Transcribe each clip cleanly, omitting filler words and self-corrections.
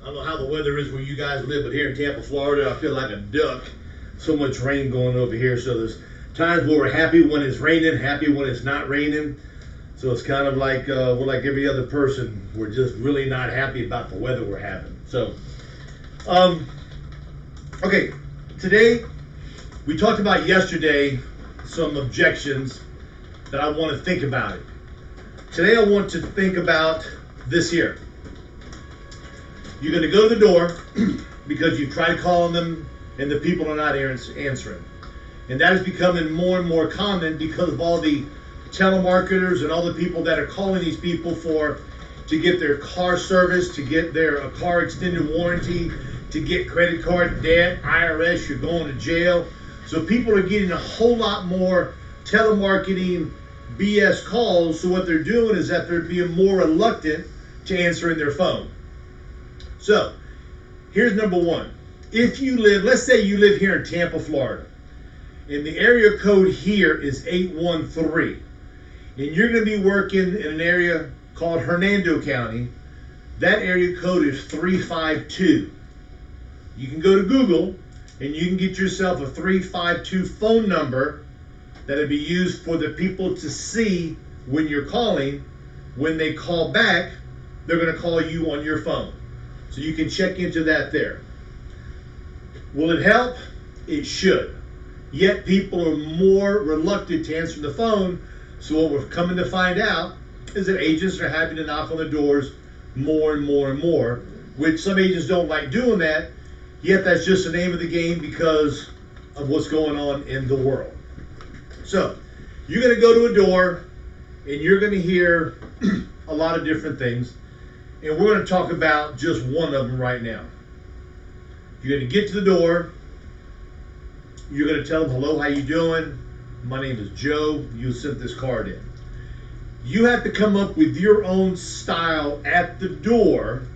don't know how the weather is where you guys live, but here in Tampa, Florida, I feel like a duck. So much rain going over here. So there's times where we're happy when it's raining, happy when it's not raining. So it's kind of like we're like every other person. We're just really not happy about the weather we're having. So, okay, today we talked about yesterday some objections that I want to think about it. Today I want to think about this here. You're going to go to the door because you tried calling them and the people are not answering. And that is becoming more and more common because of all the telemarketers and all the people that are calling these people to get their car service, to get their car extended warranty, to get credit card debt, IRS, you're going to jail. So people are getting a whole lot more telemarketing BS calls. So what they're doing is that they're being more reluctant to answering their phone. So here's number one. If you live, let's say you live here in Tampa, Florida, and the area code here is 813, and you're going to be working in an area called Hernando County, that area code is 352. You can go to Google and you can get yourself a 352 phone number that'll be used for the people to see when you're calling. When they call back, they're going to call you on your phone. So you can check into that there. Will it help? It should. Yet people are more reluctant to answer the phone. So what we're coming to find out is that agents are having to knock on the doors more and more and more, which some agents don't like doing that. Yet that's just the name of the game because of what's going on in the world. So you're going to go to a door and you're going to hear a lot of different things. And we're going to talk about just one of them right now. You're going to get to the door. You're going to tell them, hello, how you doing? My name is Joe. You sent this card in. You have to come up with your own style at the door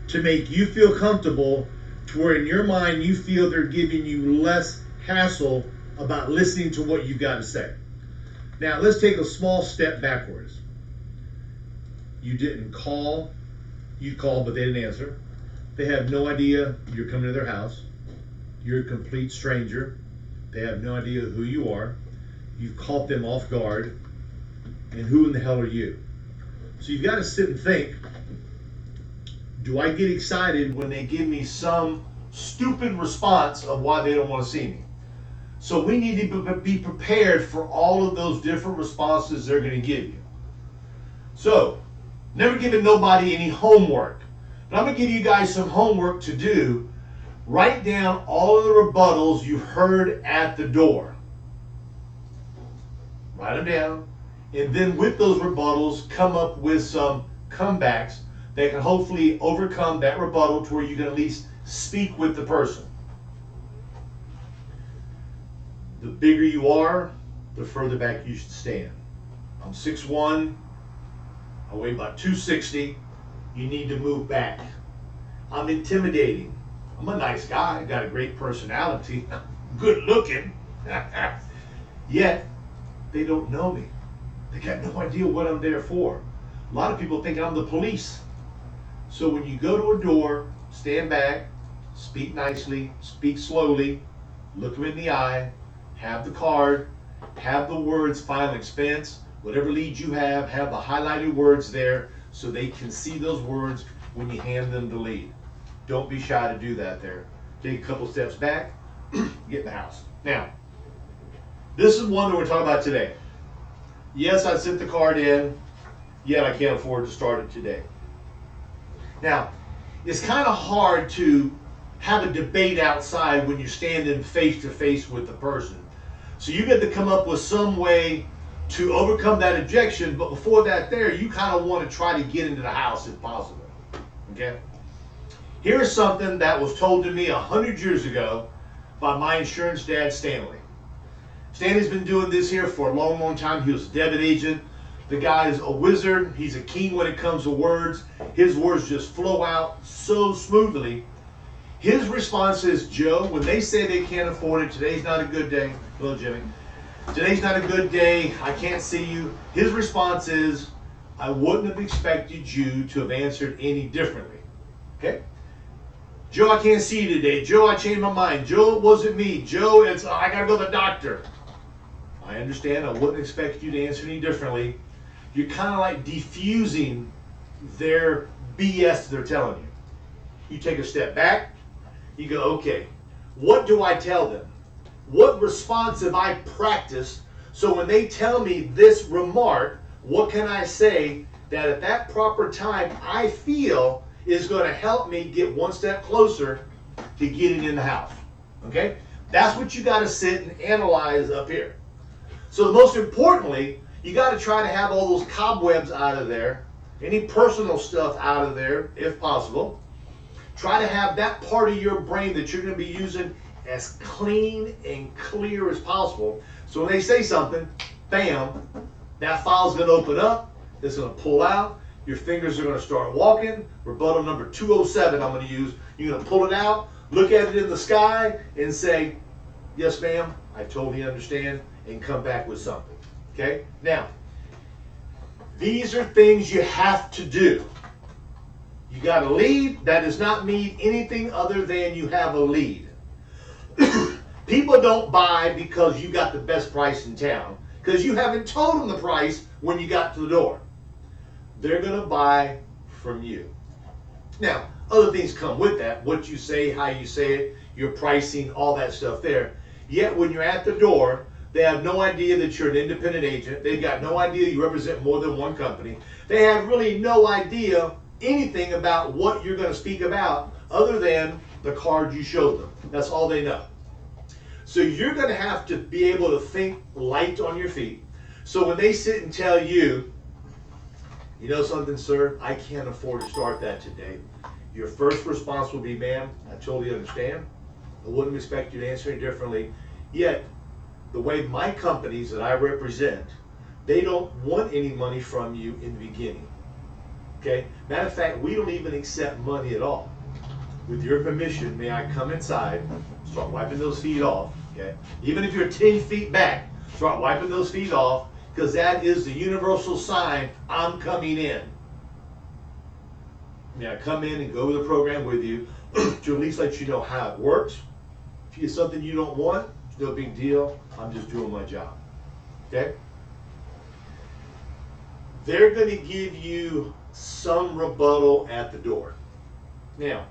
to make you feel comfortable, to where in your mind you feel they're giving you less hassle about listening to what you've got to say. Now, let's take a small step backwards. You didn't call. You called, but they didn't answer. They have no idea you're coming to their house. You're a complete stranger. They have no idea who you are. You've caught them off guard. And who in the hell are you? So you've got to sit and think, do I get excited when they give me some stupid response of why they don't want to see me? So we need to be prepared for all of those different responses they're going to give you. So, never giving nobody any homework. But I'm going to give you guys some homework to do. Write down all of the rebuttals you heard at the door. Write them down. And then with those rebuttals, come up with some comebacks that can hopefully overcome that rebuttal to where you can at least speak with the person. The bigger you are, the further back you should stand. I'm 6'1". I weigh about 260. You need to move back. I'm intimidating. I'm a nice guy. I got a great personality. Good looking. Yet, they don't know me. They got no idea what I'm there for. A lot of people think I'm the police. So when you go to a door, stand back, speak nicely, speak slowly, look them in the eye, have the card, have the words final expense, whatever lead you have the highlighted words there so they can see those words when you hand them the lead. Don't be shy to do that there. Take a couple steps back, get in the house. Now, this is one that we're talking about today. Yes, I sent the card in, yet I can't afford to start it today. Now, it's kind of hard to have a debate outside when you're standing face to face with the person. So you get to come up with some way to overcome that objection, but before that there, you kind of want to try to get into the house if possible. Okay? Here's something that was told to me 100 years ago by my insurance dad, Stanley. Stanley's been doing this here for a long, long time. He was a debit agent. The guy is a wizard. He's a king when it comes to words. His words just flow out so smoothly. His response is, Joe, when they say they can't afford it, today's not a good day. Hello, Jimmy. Today's not a good day. I can't see you. His response is, I wouldn't have expected you to have answered any differently. Okay? Joe, I can't see you today. Joe, I changed my mind. Joe, it wasn't me. Joe, I gotta go to the doctor. I understand. I wouldn't expect you to answer any differently. You're kind of like defusing their BS they're telling you. You take a step back. You go, okay, what do I tell them? What response have I practiced? So when they tell me this remark, what can I say that at that proper time I feel is going to help me get one step closer to getting in the house? Okay? That's what you got to sit and analyze up here. So most importantly, you got to try to have all those cobwebs out of there, any personal stuff out of there if possible. Try to have that part of your brain that you're going to be using as clean and clear as possible. So when they say something, bam, that file's going to open up, it's going to pull out, your fingers are going to start walking. Rebuttal number 207 I'm going to use. You're going to pull it out, look at it in the sky, and say, yes ma'am, I totally understand, and come back with something. Okay? Now, these are things you have to do. You got a lead. That does not mean anything other than you have a lead. People don't buy because you got the best price in town, because you haven't told them the price when you got to the door. They're going to buy from you. Now, other things come with that. What you say, how you say it, your pricing, all that stuff there. Yet when you're at the door, they have no idea that you're an independent agent. They've got no idea you represent more than one company. They have really no idea anything about what you're going to speak about other than the card you showed them. That's all they know. So you're going to have to be able to think light on your feet. So when they sit and tell you, you know something, sir, I can't afford to start that today. Your first response will be, ma'am, I totally understand. I wouldn't expect you to answer any differently. Yet, the way my companies that I represent, they don't want any money from you in the beginning. Okay? Matter of fact, we don't even accept money at all. With your permission, may I come inside, start wiping those feet off, okay? Even if you're 10 feet back, start wiping those feet off, because that is the universal sign, I'm coming in. May I come in and go over the program with you to at least let you know how it works. If it's something you don't want, it's no big deal. I'm just doing my job, okay? They're going to give you some rebuttal at the door. Now,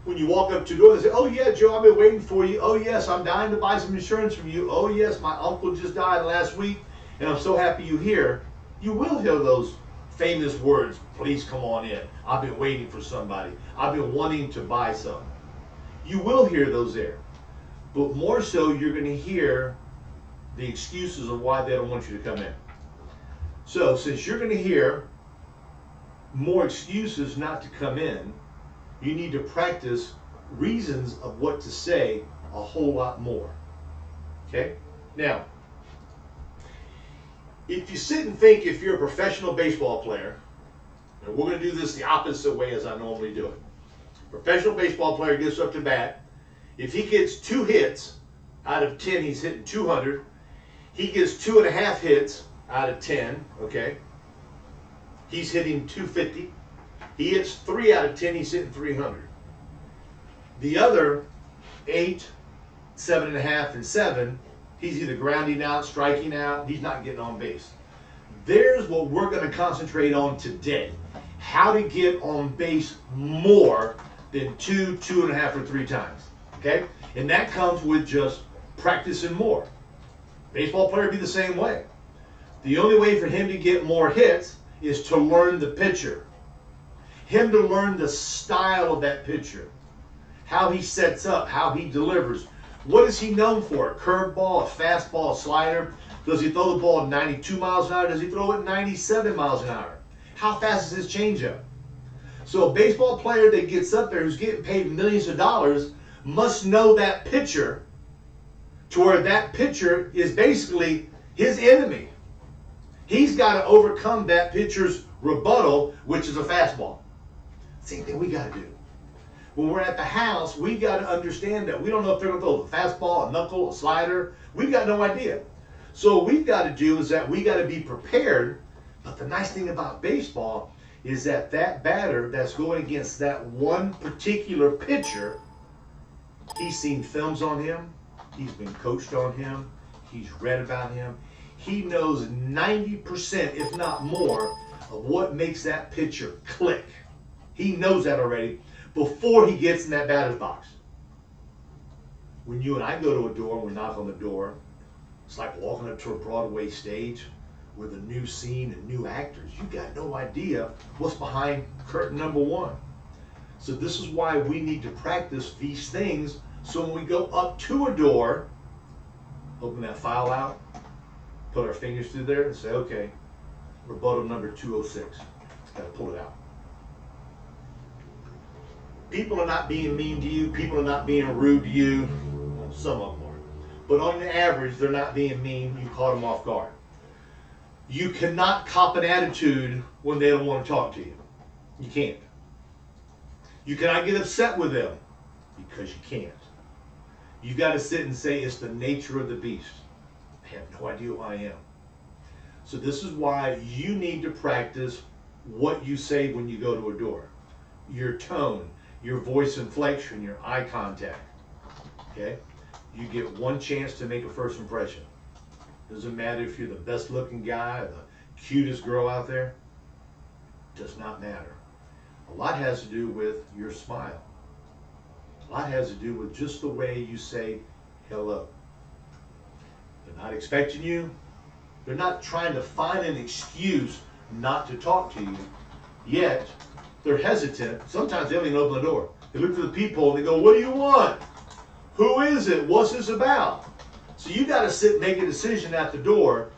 when you walk up to the door, they say, oh yeah, Joe, I've been waiting for you. Oh yes, I'm dying to buy some insurance from you. Oh yes, my uncle just died last week, and I'm so happy you're here. You will hear those famous words, please come on in. I've been waiting for somebody. I've been wanting to buy some. You will hear those there. But more so, you're going to hear the excuses of why they don't want you to come in. So, since you're going to hear more excuses not to come in, you need to practice reasons of what to say a whole lot more. Okay? Now, if you sit and think, if you're a professional baseball player, and we're going to do this the opposite way as I normally do it. Professional baseball player gets up to bat. If he gets 2 hits out of 10, he's hitting 200. He gets 2.5 hits out of 10, okay? He's hitting 250. He hits 3 out of 10, he's hitting 300. The other 8, 7.5, and 7, he's either grounding out, striking out, he's not getting on base. There's what we're going to concentrate on today. How to get on base more than 2, 2.5, or 3 times. Okay? And that comes with just practicing more. Baseball player be the same way. The only way for him to get more hits is to learn the pitcher. Him to learn the style of that pitcher. How he sets up, how he delivers. What is he known for? A curveball, a fastball, a slider? Does he throw the ball at 92 miles an hour? Does he throw it 97 miles an hour? How fast is his changeup? So a baseball player that gets up there who's getting paid millions of dollars must know that pitcher to where that pitcher is basically his enemy. He's got to overcome that pitcher's rebuttal, which is a fastball. Same thing we got to do. When we're at the house, we got to understand that we don't know if they're going to throw a fastball, a knuckle, a slider. We've got no idea. So what we've got to do is that we got to be prepared. But the nice thing about baseball is that that batter that's going against that one particular pitcher, he's seen films on him, he's been coached on him, he's read about him. He knows 90%, if not more, of what makes that pitcher click. He knows that already before he gets in that batter's box. When you and I go to a door and we knock on the door, it's like walking up to a Broadway stage with a new scene and new actors. You got no idea what's behind curtain number one. So this is why we need to practice these things, so when we go up to a door, open that file out, put our fingers through there and say, okay, rebuttal number 206. Got to pull it out. People are not being mean to you. People are not being rude to you. Well, some of them are. But on the average, they're not being mean. You caught them off guard. You cannot cop an attitude when they don't want to talk to you. You can't. You cannot get upset with them because you can't. You got to sit and say, it's the nature of the beast. I have no idea who I am. So this is why you need to practice what you say when you go to a door. Your tone, your voice inflection, your eye contact. Okay? You get one chance to make a first impression. Doesn't matter if you're the best looking guy or the cutest girl out there. Does not matter. A lot has to do with your smile. A lot has to do with just the way you say hello. They're not expecting you. They're not trying to find an excuse not to talk to you. Yet, they're hesitant. Sometimes they don't even open the door. They look through the peephole and they go, what do you want? Who is it? What's this about? So you got to sit and make a decision at the door.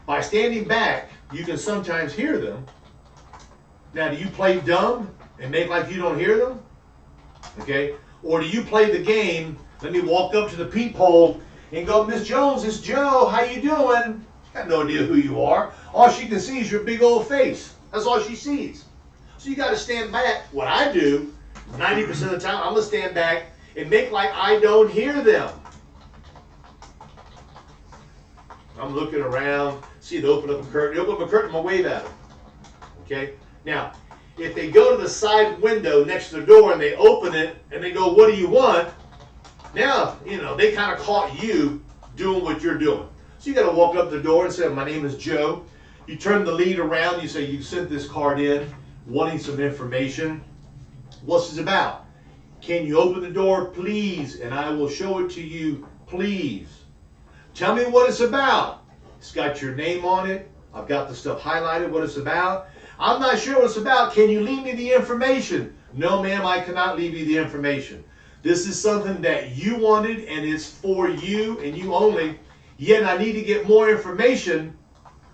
By standing back, you can sometimes hear them. Now, do you play dumb and make like you don't hear them? Okay? Or do you play the game, let me walk up to the peephole and go, Miss Jones, it's Joe, how you doing? She's got no idea who you are. All she can see is your big old face. That's all she sees. So you got to stand back. What I do, 90% of the time, I'm going to stand back and make like I don't hear them. I'm looking around, see they open up a curtain. They open up a curtain, I'm going to wave at them. Okay? Now, if they go to the side window next to the door and they open it and they go, what do you want? Now, they kind of caught you doing what you're doing. So you got to walk up the door and say, my name is Joe. You turn the lead around. You say, you sent this card in wanting some information. What's this about? Can you open the door, please? And I will show it to you, please. Tell me what it's about. It's got your name on it. I've got the stuff highlighted, what it's about. I'm not sure what it's about. Can you leave me the information? No, ma'am, I cannot leave you the information. This is something that you wanted and it's for you and you only. Yet I need to get more information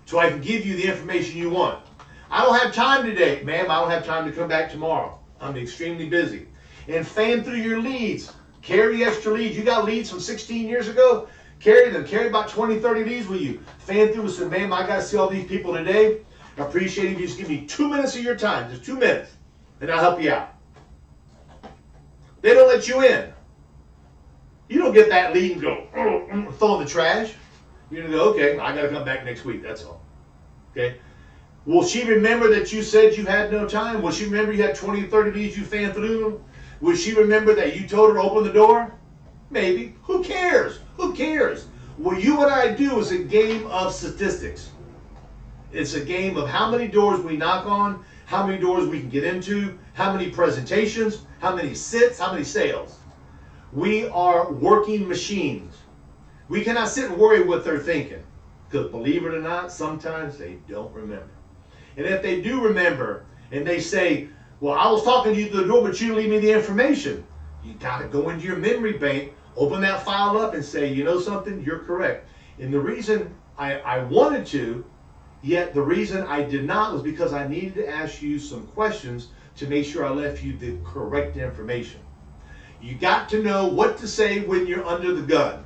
so I can give you the information you want. I don't have time today. Ma'am, I don't have time to come back tomorrow. I'm extremely busy. And fan through your leads. Carry extra leads. You got leads from 16 years ago? Carry them. Carry about 20, 30 leads with you. Fan through and say, ma'am, I got to see all these people today. I appreciate if you just give me 2 minutes of your time. Just 2 minutes. And I'll help you out. They don't let you in. You don't get that lead and go, throw in the trash. You're going to go, okay, I got to come back next week. That's all. Okay? Will she remember that you said you had no time? Will she remember you had 20 or 30 leads you fanned through them? Will she remember that you told her to open the door? Maybe. Who cares? Who cares? What you and I do is a game of statistics. It's a game of how many doors we knock on, how many doors we can get into, how many presentations, how many sits, how many sales. We are working machines. We cannot sit and worry what they're thinking. Because believe it or not, sometimes they don't remember. And if they do remember, and they say, well, I was talking to you through the door, but you didn't leave me the information. You got to go into your memory bank, open that file up and say, you know something, you're correct. And the reason I wanted to, yet the reason I did not was because I needed to ask you some questions to make sure I left you the correct information. You got to know what to say when you're under the gun.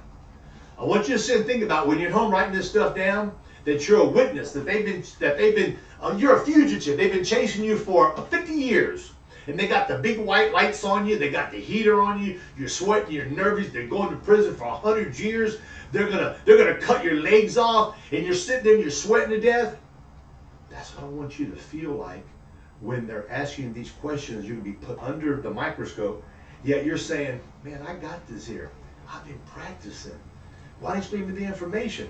I want you to sit and think about when you're home writing this stuff down, that you're a witness, you're a fugitive. They've been chasing you for 50 years. And they got the big white lights on you. They got the heater on you. You're sweating. You're nervous. They're going to prison for 100 years. They're gonna cut your legs off. And you're sitting there and you're sweating to death. That's what I want you to feel like when they're asking these questions, you're going to be put under the microscope, yet you're saying, man, I got this here. I've been practicing. Why didn't you leave me the information?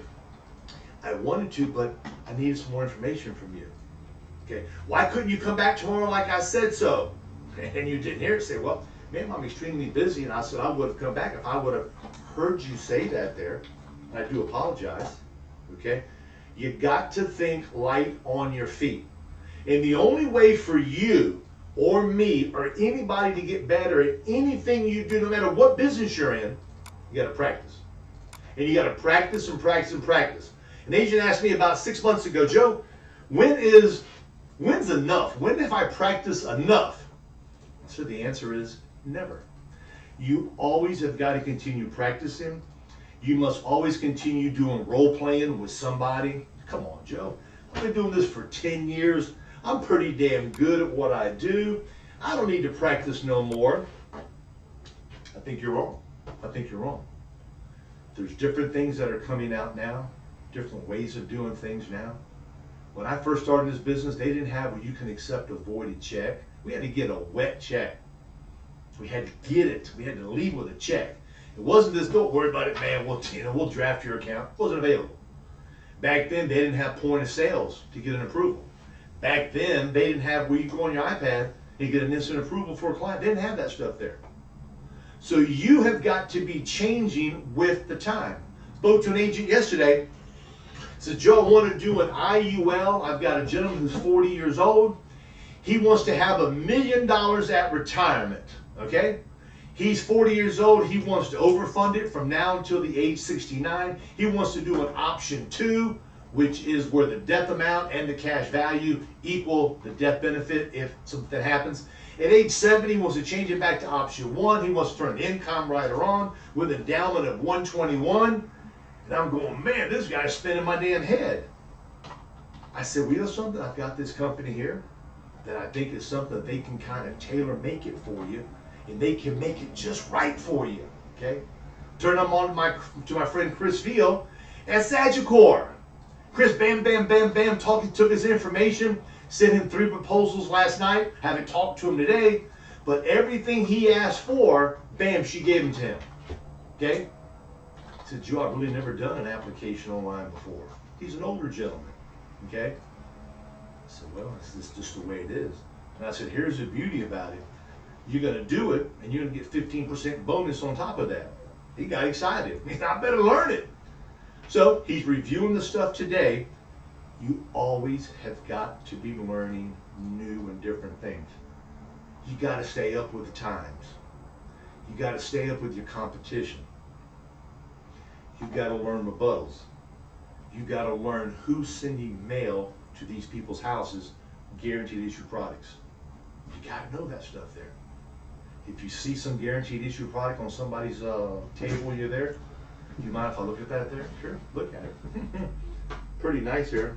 I wanted to, but I needed some more information from you. Okay, why couldn't you come back tomorrow like I said so? And you didn't hear it. Say, well, ma'am, I'm extremely busy. And I said, I would have come back if I would have heard you say that there. I do apologize. Okay, you got to think light on your feet. And the only way for you or me or anybody to get better at anything you do, no matter what business you're in, you got to practice. And you got to practice and practice and practice. An agent asked me about 6 months ago, Joe, when's enough? When have I practiced enough? So the answer is never. You always have got to continue practicing. You must always continue doing role playing with somebody. Come on, Joe. I've been doing this for 10 years. I'm pretty damn good at what I do. I don't need to practice no more. I think you're wrong. I think you're wrong. There's different things that are coming out now, different ways of doing things now. When I first started this business, they didn't have where you can accept a voided check. We had to get a wet check. We had to get it. We had to leave with a check. It wasn't this, don't worry about it, man, we'll draft your account. It wasn't available. Back then, they didn't have point of sales to get an approval. Back then, they didn't have where you go on your iPad and get an instant approval for a client. They didn't have that stuff there. So you have got to be changing with the time. Spoke to an agent yesterday. Said, Joe, I want to do an IUL. I've got a gentleman who's 40 years old. He wants to have $1 million at retirement. Okay? He's 40 years old. He wants to overfund it from now until the age 69. He wants to do an option 2, which is where the death amount and the cash value equal the death benefit if something happens. At age 70, he wants to change it back to option 1. He wants to turn the income rider on with an endowment of 121. And I'm going, man, this guy's spinning my damn head. I said, well, you know something? I've got this company here that I think is something that they can kind of tailor make it for you. And they can make it just right for you, okay? Turn them on to my friend Chris Veal at Sagicor. Chris, bam, bam, bam, bam, took his information, sent him 3 proposals last night. Haven't talked to him today, but everything he asked for, bam, she gave him to him, okay? I said, Joe, I've really never done an application online before. He's an older gentleman, okay? I said, well, this is just the way it is. And I said, here's the beauty about it. You're going to do it, and you're going to get 15% bonus on top of that. He got excited. He said, I better learn it. So he's reviewing the stuff today. You always have got to be learning new and different things. You got to stay up with the times. You got to stay up with your competition. You've got to learn rebuttals. You've got to learn who's sending mail to these people's houses, guaranteed issue products. You got to know that stuff there. If you see some guaranteed issue product on somebody's table you're there, do you mind if I look at that there? Sure, look at it. Pretty nice here.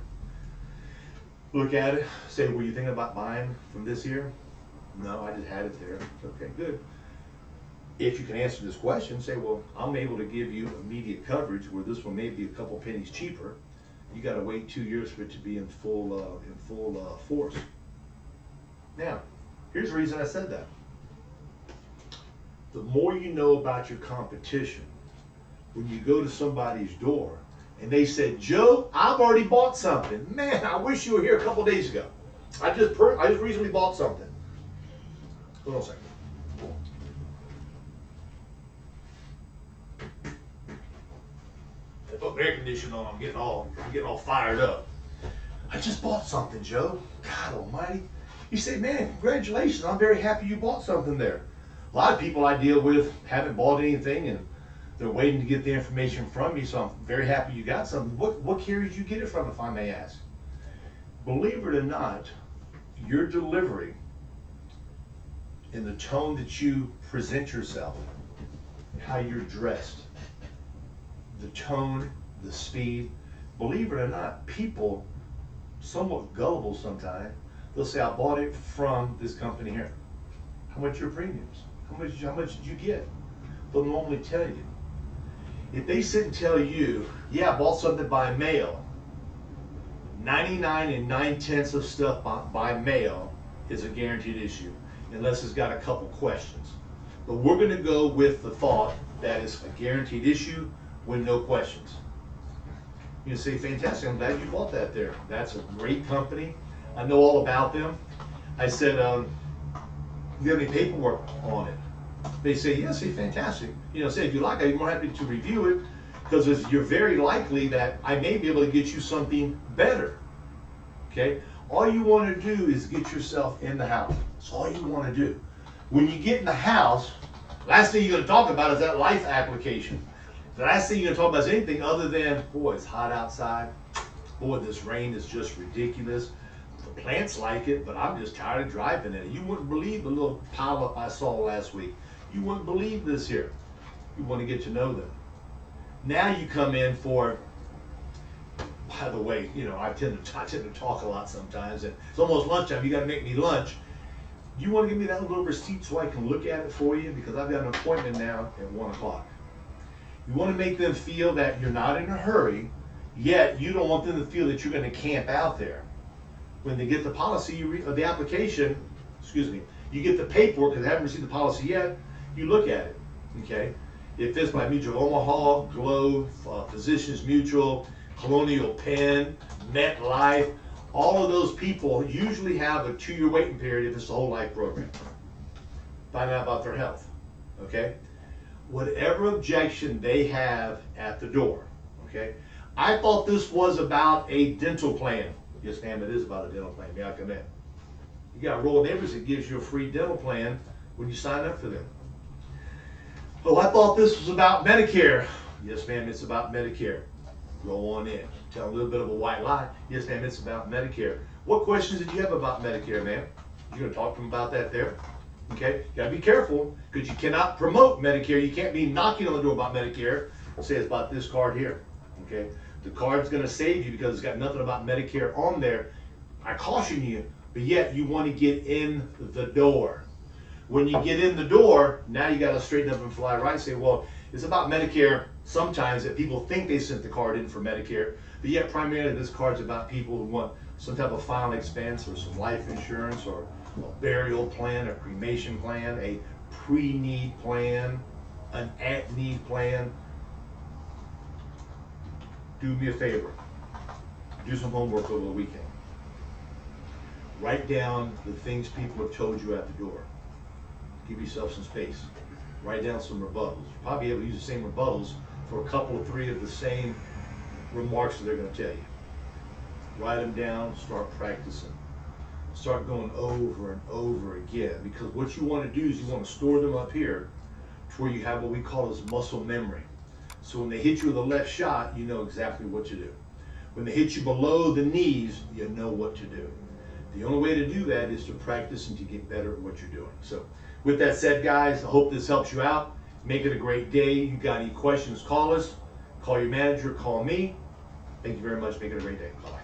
Look at it, say, were you thinking about buying from this here? No, I just had it there. Okay, good. If you can answer this question, say, well, I'm able to give you immediate coverage where this one may be a couple pennies cheaper. You got to wait 2 years for it to be in full force. Now, here's the reason I said that. The more you know about your competition, when you go to somebody's door and they said, Joe, I've already bought something. Man, I wish you were here a couple days ago. I just recently bought something. Hold on a second. I put the air conditioner on. I'm getting all fired up. I just bought something, Joe. God Almighty. You say, man, congratulations. I'm very happy you bought something there. A lot of people I deal with haven't bought anything and they're waiting to get the information from me, so I'm very happy you got something. What carrier did you get it from, if I may ask? Believe it or not, your delivery in the tone that you present yourself, how you're dressed, the tone, the speed, believe it or not, people, somewhat gullible sometimes, they'll say, I bought it from this company here. How much are your premiums? How much did you get? They'll normally tell you. If they sit and tell you, yeah, I bought something by mail, 99 9/10 of stuff by mail is a guaranteed issue unless it's got a couple questions. But we're going to go with the thought that it's a guaranteed issue with no questions. You say, fantastic, I'm glad you bought that there. That's a great company. I know all about them. I said, do you have any paperwork on it? They say, yes, say, fantastic. Say, if you like, I'm more happy to review it, because you're very likely that I may be able to get you something better. Okay? All you want to do is get yourself in the house. That's all you want to do. When you get in the house, last thing you're going to talk about is that life application. The last thing you're going to talk about is anything other than, boy, it's hot outside. Boy, this rain is just ridiculous. The plants like it, but I'm just tired of driving it. You wouldn't believe the little pileup I saw last week. You wouldn't believe this here. You want to get to know them. Now you come in for, by the way, I tend to talk a lot sometimes, and it's almost lunchtime. You got to make me lunch. You want to give me that little receipt so I can look at it for you, because I've got an appointment now at 1 o'clock. You want to make them feel that you're not in a hurry, yet you don't want them to feel that you're going to camp out there. When they get the policy, the application, you get the paperwork, because they haven't received the policy yet, you look at it, okay? If it's by Mutual Omaha, Globe, Physicians Mutual, Colonial Penn, MetLife, all of those people usually have a 2-year waiting period if it's the whole life program. Find out about their health, okay? Whatever objection they have at the door, okay? I thought this was about a dental plan. Yes, ma'am, it is about a dental plan. May I come in? You got Royal Neighbors that gives you a free dental plan when you sign up for them. Oh, I thought this was about Medicare. Yes, ma'am, it's about Medicare. Go on in. Tell a little bit of a white lie. Yes, ma'am, it's about Medicare. What questions did you have about Medicare, ma'am? You're going to talk to them about that there? Okay, you got to be careful, because you cannot promote Medicare. You can't be knocking on the door about Medicare and say it's about this card here. Okay, the card's going to save you because it's got nothing about Medicare on there. I caution you, but yet you want to get in the door. When you get in the door, now you got to straighten up and fly right. Say, well, it's about Medicare. Sometimes that people think they sent the card in for Medicare, but yet primarily this card's about people who want some type of final expense or some life insurance or a burial plan, a cremation plan, a pre-need plan, an at-need plan. Do me a favor. Do some homework over the weekend. Write down the things people have told you at the door. Give yourself some space. Write down some rebuttals. You'll probably be able to use the same rebuttals for a couple or 3 of the same remarks that they're going to tell you. Write them down, start practicing. Start going over and over again, because what you want to do is you want to store them up here to where you have what we call as muscle memory. So when they hit you with a left shot, you know exactly what to do. When they hit you below the knees, you know what to do. The only way to do that is to practice and to get better at what you're doing. So with that said, guys, I hope this helps you out. Make it a great day. You got any questions, call us. Call your manager, call me. Thank you very much. Make it a great day. Bye.